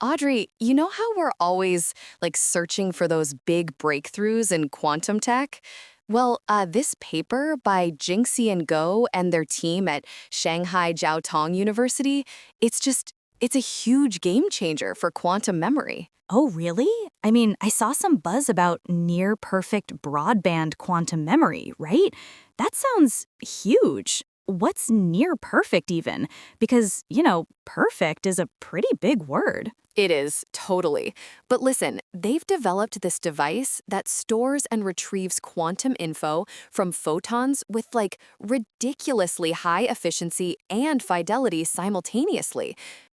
Audrey, you know how we're always searching for those big breakthroughs in quantum tech? Well, this paper by Jinxie and Go and their team at Shanghai Jiao Tong University, it's a huge game changer for quantum memory. Oh, really? I mean, I saw some buzz about near perfect broadband quantum memory, right? That sounds huge. What's near perfect even? Because, perfect is a pretty big word. It is, totally. But listen, they've developed this device that stores and retrieves quantum info from photons with ridiculously high efficiency and fidelity simultaneously.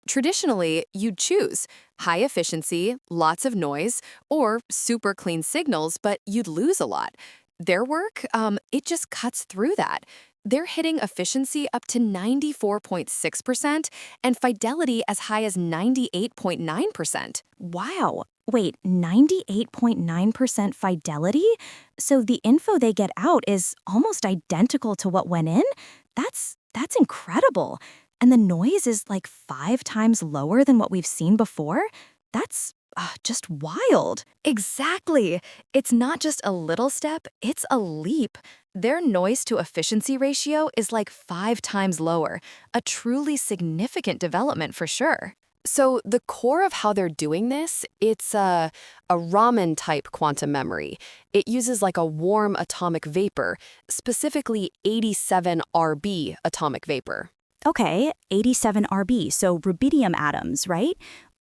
Traditionally, you'd choose high efficiency, lots of noise, or super clean signals, but you'd lose a lot. Their work, it just cuts through that. They're hitting efficiency up to 94.6% and fidelity as high as 98.9%. Wow. Wait, 98.9% fidelity? So the info they get out is almost identical to what went in? That's incredible. And the noise is like 5 times lower than what we've seen before? That's just wild. Exactly. It's not just a little step, it's a leap. Their noise to efficiency ratio is like 5 times lower, a truly significant development for sure. So the core of how they're doing this, it's a Raman type quantum memory. It uses like a warm atomic vapor, specifically 87 Rb atomic vapor. Okay, 87 Rb, so rubidium atoms, right?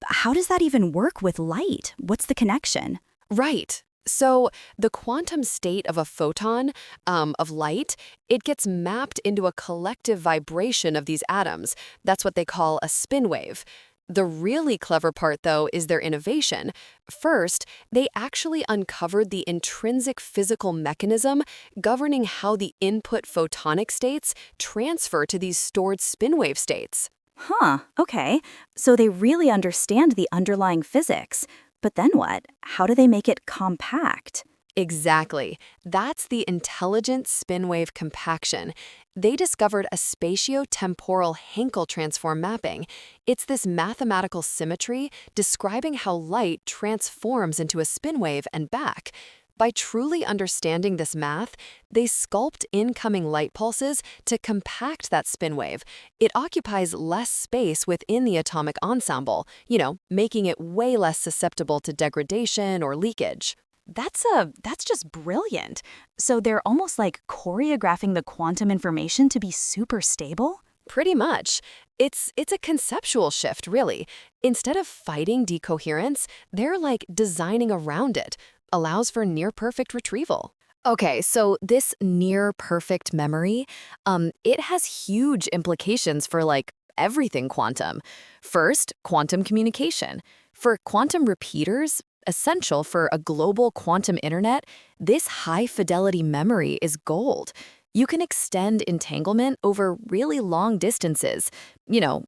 How does that even work with light? What's the connection? Right. So the quantum state of a photon of light, it gets mapped into a collective vibration of these atoms. That's what they call a spin wave. The really clever part, though, is their innovation. First, they actually uncovered the intrinsic physical mechanism governing how the input photonic states transfer to these stored spin wave states. Huh, okay. So they really understand the underlying physics. But then what? How do they make it compact? Exactly. That's the intelligent spin wave compaction. They discovered a spatiotemporal Hankel transform mapping. It's this mathematical symmetry describing how light transforms into a spin wave and back. By truly understanding this math, they sculpt incoming light pulses to compact that spin wave. It occupies less space within the atomic ensemble, making it way less susceptible to degradation or leakage. That's just brilliant. So they're almost like choreographing the quantum information to be super stable? Pretty much. It's a conceptual shift, really. Instead of fighting decoherence, they're designing around it, allows for near-perfect retrieval. Okay, so this near-perfect memory, it has huge implications for everything quantum. First, quantum communication. For quantum repeaters, essential for a global quantum internet, this high-fidelity memory is gold. You can extend entanglement over really long distances,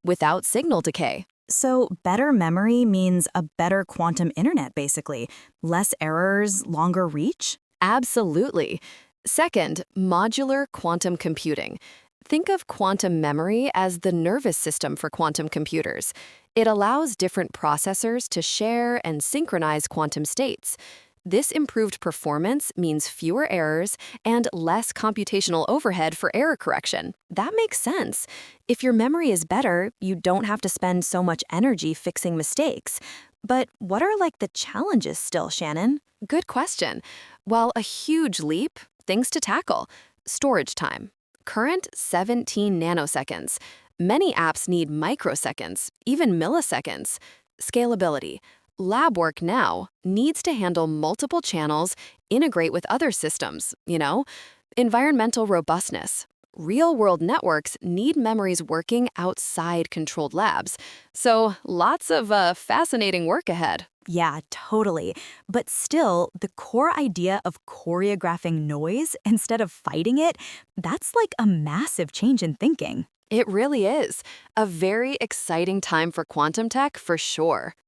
without signal decay. So better memory means a better quantum internet, basically. Less errors, longer reach? Absolutely. Second, modular quantum computing. Think of quantum memory as the nervous system for quantum computers. It allows different processors to share and synchronize quantum states. This improved performance means fewer errors and less computational overhead for error correction. That makes sense. If your memory is better, you don't have to spend so much energy fixing mistakes. But what are the challenges still, Shannon? Good question. Well, a huge leap, things to tackle. Storage time. Current 17 nanoseconds. Many apps need microseconds, even milliseconds. Scalability. Lab work now needs to handle multiple channels, integrate with other systems. Environmental robustness. Real-world networks need memories working outside controlled labs. So lots of fascinating work ahead. Yeah, totally. But still, the core idea of choreographing noise instead of fighting it, that's like a massive change in thinking. It really is. A very exciting time for quantum tech for sure.